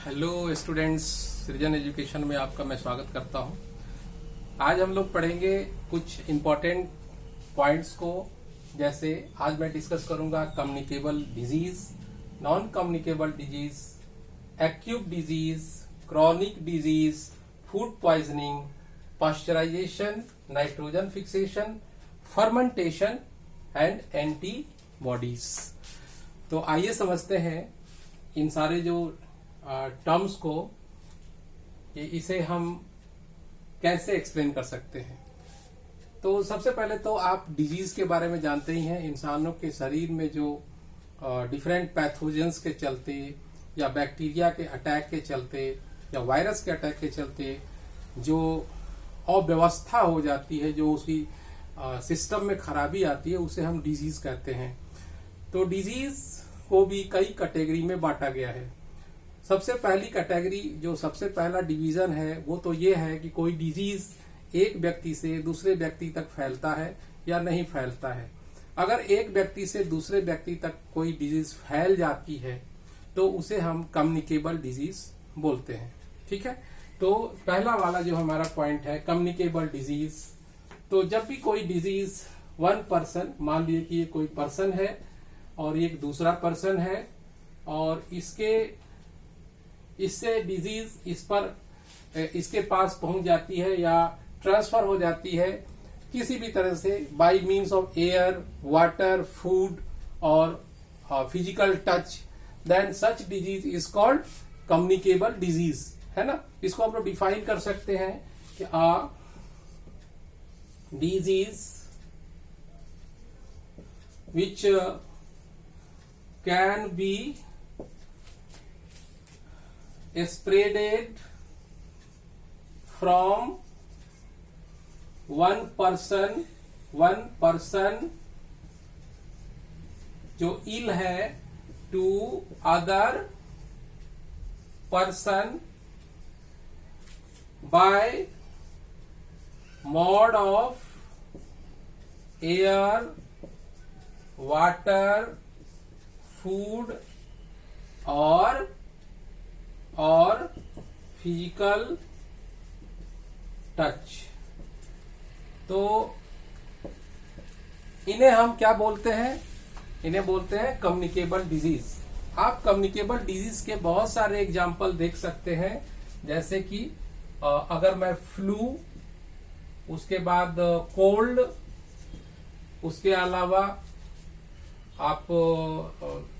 Hello students, सृजन education में आपका मैं स्वागत करता हूं। आज हम लोग पढ़ेंगे कुछ इम्पोर्टेंट पॉइंट्स को। जैसे आज मैं डिस्कस करूंगा communicable disease, non communicable disease, acute disease, chronic disease, food poisoning, pasteurisation, nitrogen fixation, fermentation and antibodies. तो आइए समझते हैं इन सारे जो टर्म्स को, इसे हम कैसे एक्सप्लेन कर सकते हैं। तो सबसे पहले तो आप डिजीज के बारे में जानते ही हैं। इंसानों के शरीर में जो डिफरेंट पैथोजेंस के चलते या बैक्टीरिया के अटैक के चलते या वायरस के अटैक के चलते जो अव्यवस्था हो जाती है, जो उसकी सिस्टम में खराबी आती है, उसे हम डिजीज कहते हैं। तो डिजीज को भी कई कैटेगरी में बांटा गया है। सबसे पहली कैटेगरी, जो सबसे पहला डिवीजन है, वो तो ये है कि कोई डिजीज एक व्यक्ति से दूसरे व्यक्ति तक फैलता है या नहीं फैलता है। अगर एक व्यक्ति से दूसरे व्यक्ति तक कोई डिजीज फैल जाती है तो उसे हम कम्युनिकेबल डिजीज बोलते हैं। ठीक है, तो पहला वाला जो हमारा पॉइंट है कम्युनिकेबल डिजीज। तो जब भी कोई डिजीज वन पर्सन, मान लीजिए कि ये कोई पर्सन है और एक दूसरा पर्सन है और इससे डिजीज इसके पास पहुंच जाती है या ट्रांसफर हो जाती है किसी भी तरह से, by means of air, water, food और physical touch, then such disease is called communicable disease, है ना। इसको हम लोग डिफाइन कर सकते हैं कि disease which can be spreaded from one person जो ill है to other person by mode of air, water, food और फिजिकल टच। तो इन्हें हम क्या बोलते हैं? इन्हें बोलते हैं कम्युनिकेबल डिजीज। आप कम्युनिकेबल डिजीज के बहुत सारे एग्जाम्पल देख सकते हैं, जैसे कि अगर मैं फ्लू, उसके बाद कोल्ड, उसके अलावा आप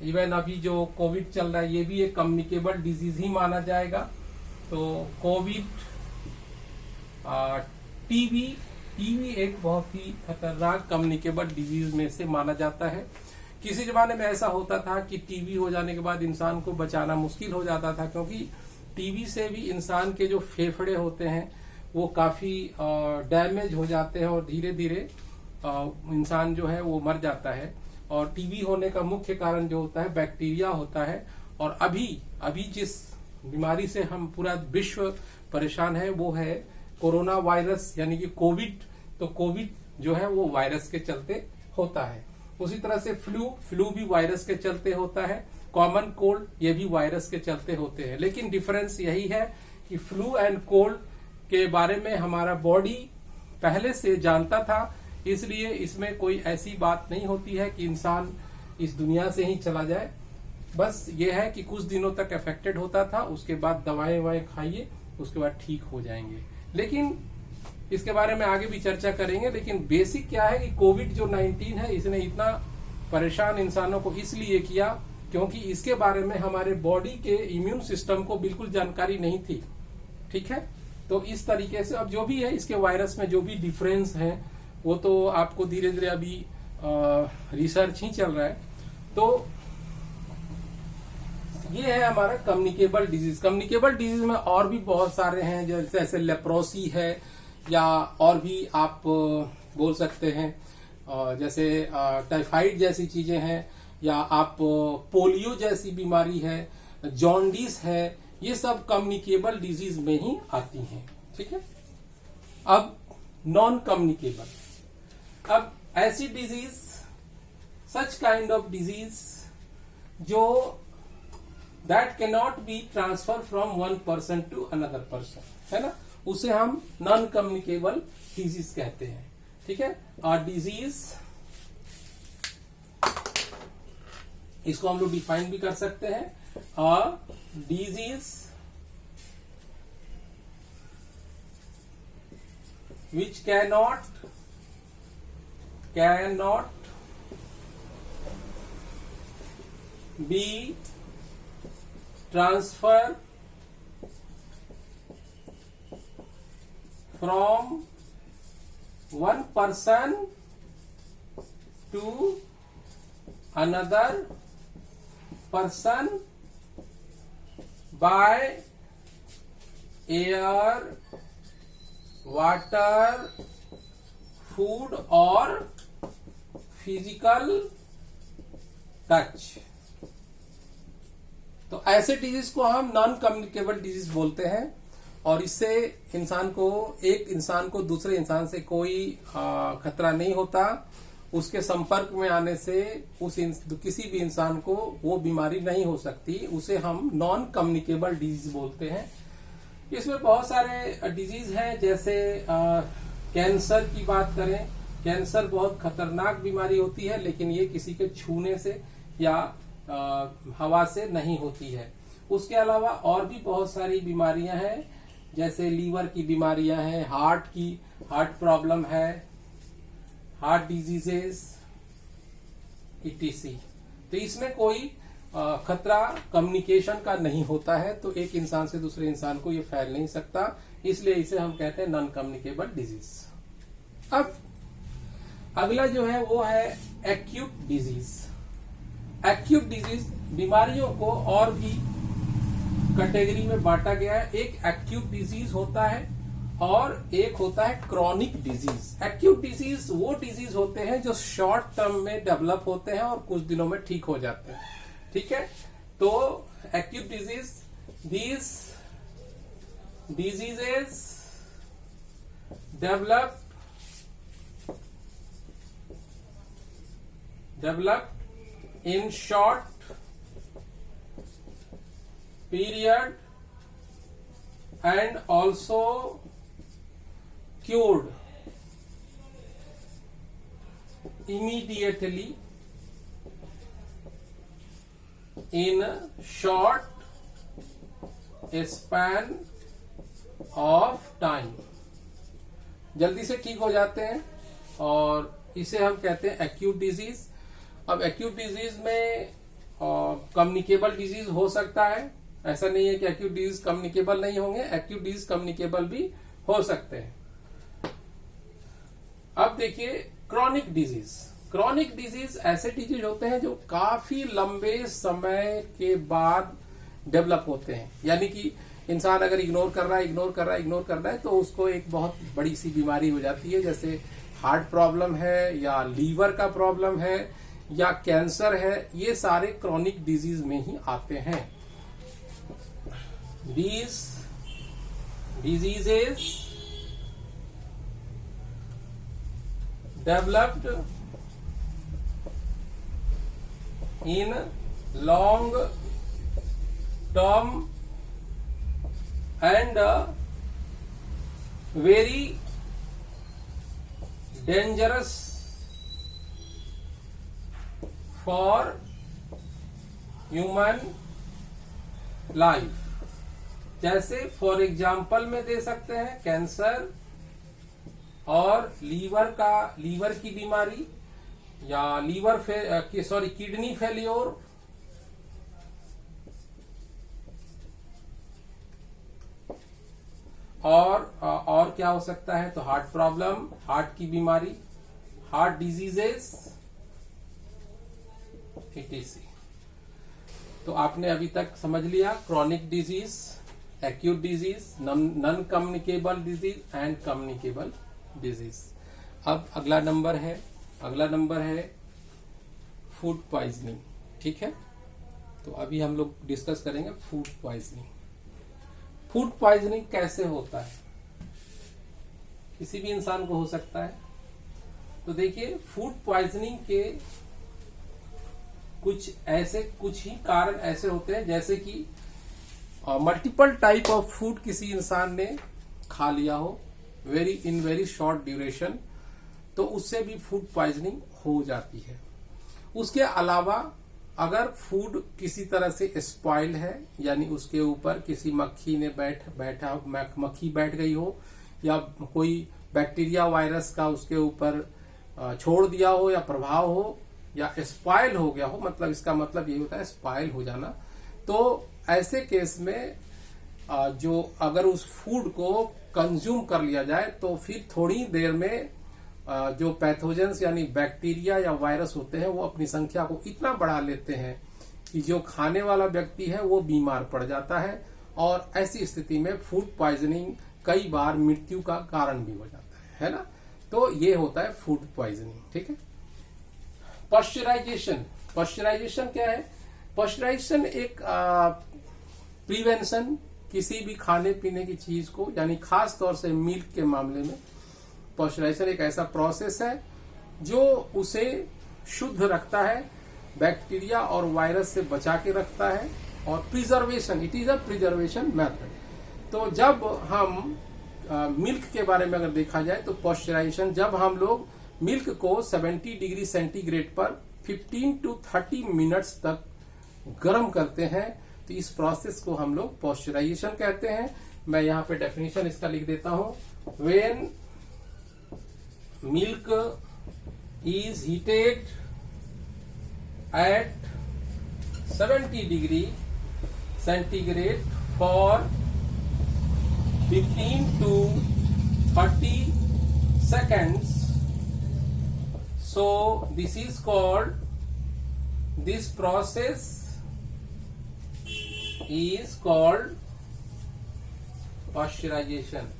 इवन अभी जो कोविड चल रहा है, ये भी एक कम्युनिकेबल डिजीज ही माना जाएगा। तो कोविड, टीबी एक बहुत ही खतरनाक कम्युनिकेबल डिजीज में से माना जाता है। किसी जमाने में ऐसा होता था कि टीबी हो जाने के बाद इंसान को बचाना मुश्किल हो जाता था, क्योंकि टीबी से भी इंसान के जो फेफड़े होते हैं वो काफी डैमेज हो जाते हैं और धीरे धीरे इंसान जो है वो मर जाता है। और टीबी होने का मुख्य कारण जो होता है बैक्टीरिया होता है। और अभी जिस बीमारी से हम पूरा विश्व परेशान है वो है कोरोना वायरस, यानी कि कोविड। तो कोविड जो है वो वायरस के चलते होता है। उसी तरह से फ्लू भी वायरस के चलते होता है। कॉमन कोल्ड, ये भी वायरस के चलते होते हैं। लेकिन डिफरेंस यही है कि फ्लू एंड कोल्ड के बारे में हमारा बॉडी पहले से जानता था, इसलिए इसमें कोई ऐसी बात नहीं होती है कि इंसान इस दुनिया से ही चला जाए। बस ये है कि कुछ दिनों तक अफेक्टेड होता था, उसके बाद दवाएं खाइए, उसके बाद ठीक हो जाएंगे। लेकिन इसके बारे में आगे भी चर्चा करेंगे। लेकिन बेसिक क्या है कि कोविड जो 19 है, इसने इतना परेशान इंसानों को इसलिए किया क्योंकि इसके बारे में हमारे बॉडी के इम्यून सिस्टम को बिल्कुल जानकारी नहीं थी। ठीक है, तो इस तरीके से अब जो भी है, इसके वायरस में जो भी डिफरेंस है वो तो आपको धीरे धीरे अभी रिसर्च ही चल रहा है। तो ये है हमारा कम्युनिकेबल डिजीज। कम्युनिकेबल डिजीज में और भी बहुत सारे हैं, जैसे लेप्रोसी है, या और भी आप बोल सकते हैं जैसे टाइफाइड जैसी चीजें हैं, या आप पोलियो जैसी बीमारी है, जॉन्डिस है, ये सब कम्युनिकेबल डिजीज में ही आती हैं। ठीक है, अब नॉन कम्युनिकेबल, अब ऐसी disease, such kind of disease जो that can not be transfer from one person to another person, है ना, उसे हम नॉन कम्युनिकेबल डिजीज कहते हैं। ठीक है, और डिजीज इसको हम लोग डिफाइन भी कर सकते हैं, और disease which cannot be transferred from one person to another person by air, water, food और फिजिकल टच। तो ऐसे डिजीज को हम नॉन कम्युनिकेबल डिजीज बोलते हैं, और इससे एक इंसान को दूसरे इंसान से कोई खतरा नहीं होता। उसके संपर्क में आने से किसी भी इंसान को वो बीमारी नहीं हो सकती, उसे हम नॉन कम्युनिकेबल डिजीज बोलते हैं। इसमें बहुत सारे डिजीज हैं, जैसे कैंसर की बात करें, कैंसर बहुत खतरनाक बीमारी होती है, लेकिन ये किसी के छूने से या हवा से नहीं होती है। उसके अलावा और भी बहुत सारी बीमारियां हैं, जैसे लीवर की बीमारियां हैं, हार्ट प्रॉब्लम है, हार्ट डिजीजेस etc। तो इसमें कोई खतरा कम्युनिकेशन का नहीं होता है, तो एक इंसान से दूसरे इंसान को ये फैल नहीं सकता, इसलिए इसे हम कहते हैं नॉन कम्युनिकेबल डिजीज। अब अगला जो है वो है एक्यूट डिजीज। एक्यूट डिजीज बीमारियों को और भी कैटेगरी में बांटा गया है। एक एक्यूट डिजीज होता है और एक होता है क्रॉनिक डिजीज। एक्यूट डिजीज वो डिजीज होते हैं जो शॉर्ट टर्म में डेवलप होते हैं और कुछ दिनों में ठीक हो जाते हैं। ठीक है, तो acute disease, these diseases develop in short period and also cured immediately in short span of time। जल्दी से ठीक हो जाते हैं और इसे हम कहते हैं एक्यूट डिजीज। अब एक्यूट डिजीज में कम्युनिकेबल डिजीज हो सकता है, ऐसा नहीं है कि एक्यूट डिजीज कम्युनिकेबल नहीं होंगे, एक्यूट डिजीज कम्युनिकेबल भी हो सकते हैं। अब देखिए क्रॉनिक डिजीज। क्रॉनिक डिजीज ऐसे डिजीज होते हैं जो काफी लंबे समय के बाद डेवलप होते हैं, यानी कि इंसान अगर इग्नोर कर रहा है तो उसको एक बहुत बड़ी सी बीमारी हो जाती है, जैसे हार्ट प्रॉब्लम है या लीवर का प्रॉब्लम है या कैंसर है। ये सारे क्रॉनिक डिजीज में ही आते हैं। These diseases developed in long term and very dangerous for human life। जैसे फॉर एग्जाम्पल में दे सकते हैं कैंसर और लीवर की बीमारी या किडनी फेल्योर, और क्या हो सकता है, तो हार्ट प्रॉब्लम, हार्ट की बीमारी, हार्ट डिजीजेस etc। तो आपने अभी तक समझ लिया chronic disease, acute disease, non communicable disease and communicable disease. अब अगला नंबर है फूड पॉइजनिंग। ठीक है, तो अभी हम लोग डिस्कस करेंगे फूड पॉइजनिंग। फूड पॉइजनिंग कैसे होता है, किसी भी इंसान को हो सकता है। तो देखिए फूड पॉइजनिंग के कुछ ही कारण ऐसे होते हैं, जैसे कि मल्टीपल टाइप ऑफ फूड किसी इंसान ने खा लिया हो इन वेरी शॉर्ट ड्यूरेशन, तो उससे भी फूड पॉइजनिंग हो जाती है। उसके अलावा अगर फूड किसी तरह से स्पॉइल है, यानी उसके ऊपर किसी मक्खी ने मक्खी बैठ गई हो, या कोई बैक्टीरिया वायरस का उसके ऊपर छोड़ दिया हो या प्रभाव हो, या स्पॉइल हो गया हो, मतलब इसका मतलब यही होता है स्पॉइल हो जाना। तो ऐसे केस में जो अगर उस फूड को कंज्यूम कर लिया जाए तो फिर थोड़ी देर में जो पैथोजेंस यानी बैक्टीरिया या वायरस होते हैं वो अपनी संख्या को इतना बढ़ा लेते हैं कि जो खाने वाला व्यक्ति है वो बीमार पड़ जाता है, और ऐसी स्थिति में फूड पॉइजनिंग कई बार मृत्यु का कारण भी हो जाता है ना। तो ये होता है फूड पॉइजनिंग। ठीक है। पॉस्चराइजेशन क्या है? पॉस्चराइजेशन एक प्रिवेंशन किसी भी खाने पीने की चीज को, यानी खास तौर से मिल्क के मामले में पॉस्चराइजेशन एक ऐसा प्रोसेस है जो उसे शुद्ध रखता है, बैक्टीरिया और वायरस से बचा के रखता है, और preservation, it is a preservation method. तो जब हम मिल्क के बारे में अगर देखा जाए तो पॉस्चराइजेशन, जब हम लोग मिल्क को 70 डिग्री सेंटीग्रेड पर 15 to 30 मिनट्स तक गर्म करते हैं, तो इस प्रोसेस को हम लोग पॉस्चराइजेशन कहते हैं। मैं यहाँ पे डेफिनेशन इसका लिख देता हूं। When milk is heated at 70 degree centigrade for 15 to 30 seconds. So this is called, this process is called pasteurization.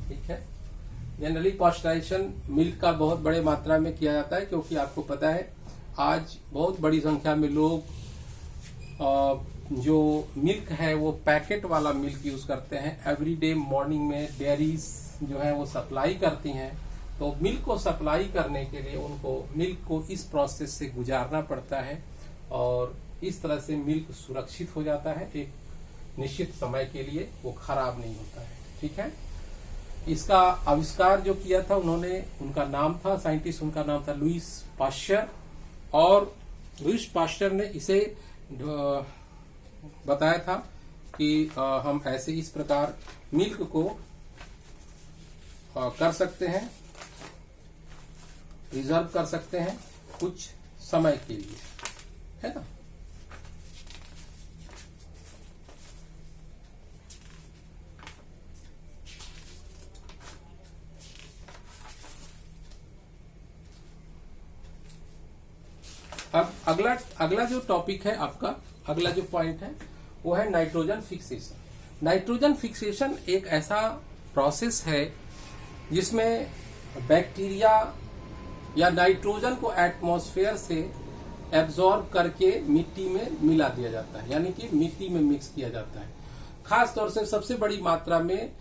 ठीक है। जनरली पॉस्चराइजेशन मिल्क का बहुत बड़े मात्रा में किया जाता है, क्योंकि आपको पता है आज बहुत बड़ी संख्या में लोग जो मिल्क है वो पैकेट वाला मिल्क यूज करते हैं। एवरीडे मॉर्निंग में डेयरीज जो है वो सप्लाई करती हैं, तो मिल्क को सप्लाई करने के लिए उनको मिल्क को इस प्रोसेस से गुजारना पड़ता है, और इस तरह से मिल्क सुरक्षित हो जाता है एक निश्चित समय के लिए, वो खराब नहीं होता है। ठीक है। इसका आविष्कार जो किया था उन्होंने, उनका नाम था, साइंटिस्ट उनका नाम था लुईस पाश्चर, और लुईस पाश्चर ने इसे बताया था कि हम ऐसे इस प्रकार मिल्क को कर सकते हैं, प्रिजर्व कर सकते हैं कुछ समय के लिए, है ना। अब अगला जो टॉपिक है आपका, अगला जो पॉइंट है वो है नाइट्रोजन फिक्सेशन। नाइट्रोजन फिक्सेशन एक ऐसा प्रोसेस है जिसमें बैक्टीरिया या नाइट्रोजन को एटमॉस्फेयर से एब्जॉर्ब करके मिट्टी में मिला दिया जाता है, यानी कि मिट्टी में मिक्स किया जाता है। खास तौर से सबसे बड़ी मात्रा में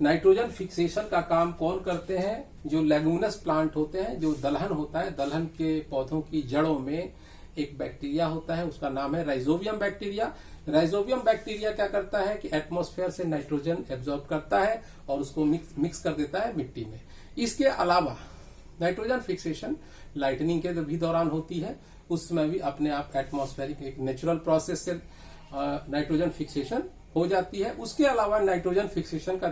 नाइट्रोजन फिक्सेशन का काम कौन करते हैं? जो लेगुमिनस प्लांट होते हैं, जो दलहन होता है, दलहन के पौधों की जड़ों में एक बैक्टीरिया होता है, उसका नाम है राइजोबियम बैक्टीरिया। राइजोबियम बैक्टीरिया क्या करता है कि एटमॉस्फेयर से नाइट्रोजन एब्जॉर्ब करता है और उसको मिक्स कर देता है मिट्टी में। इसके अलावा नाइट्रोजन फिक्सेशन लाइटनिंग के भी दौरान होती है, उसमें भी अपने आप एटमॉस्फेरिक एक नेचुरल प्रोसेस से नाइट्रोजन फिक्सेशन हो जाती है। उसके अलावा नाइट्रोजन फिक्सेशन का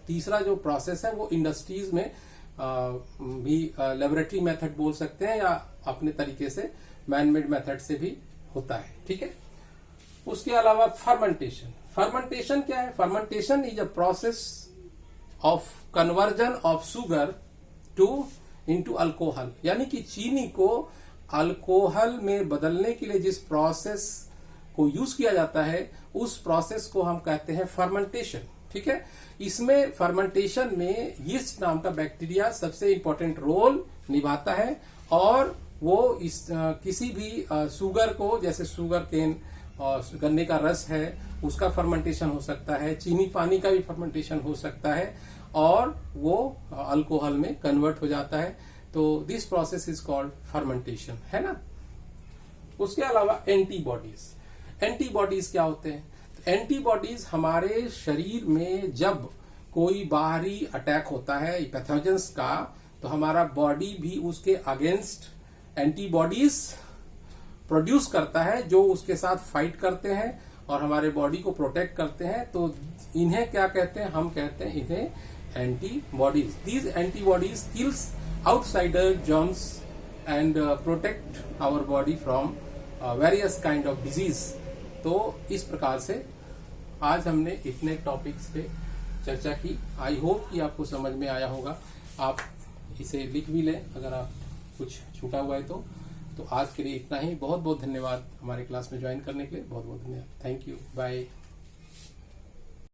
तीसरा जो प्रोसेस है वो इंडस्ट्रीज में भी लेबोरेटरी मेथड बोल सकते हैं, या अपने तरीके से मैनमेड मेथड से भी होता है। ठीक है। उसके अलावा फर्मेंटेशन। फर्मेंटेशन क्या है? Fermentation is a process of conversion of sugar into alcohol, यानी कि चीनी को अल्कोहल में बदलने के लिए जिस प्रोसेस को यूज किया जाता है उस प्रोसेस को हम कहते हैं फर्मेंटेशन। ठीक है। इसमें फर्मेंटेशन में यीस्ट नाम का बैक्टीरिया सबसे इंपॉर्टेंट रोल निभाता है, और वो किसी भी शुगर को, जैसे शुगर केन और गन्ने का रस है उसका फर्मेंटेशन हो सकता है, चीनी पानी का भी फर्मेंटेशन हो सकता है, और वो अल्कोहल में कन्वर्ट हो जाता है। तो this process is called fermentation, है ना। उसके अलावा एंटीबॉडीज क्या होते हैं? एंटीबॉडीज हमारे शरीर में जब कोई बाहरी अटैक होता है पैथोजेंस का, तो हमारा बॉडी भी उसके अगेंस्ट एंटीबॉडीज प्रोड्यूस करता है, जो उसके साथ फाइट करते हैं और हमारे बॉडी को प्रोटेक्ट करते हैं। तो इन्हें क्या कहते हैं? हम कहते हैं इन्हें antibodies. These antibodies kills outsider germs and protect our body from various kind of disease. तो इस प्रकार से आज हमने इतने टॉपिक्स पे चर्चा की। आई होप कि आपको समझ में आया होगा। आप इसे लिख भी लें अगर आप कुछ छूटा हुआ है तो आज के लिए इतना ही। बहुत बहुत धन्यवाद हमारे क्लास में ज्वाइन करने के लिए। बहुत बहुत धन्यवाद। Thank you. बाय।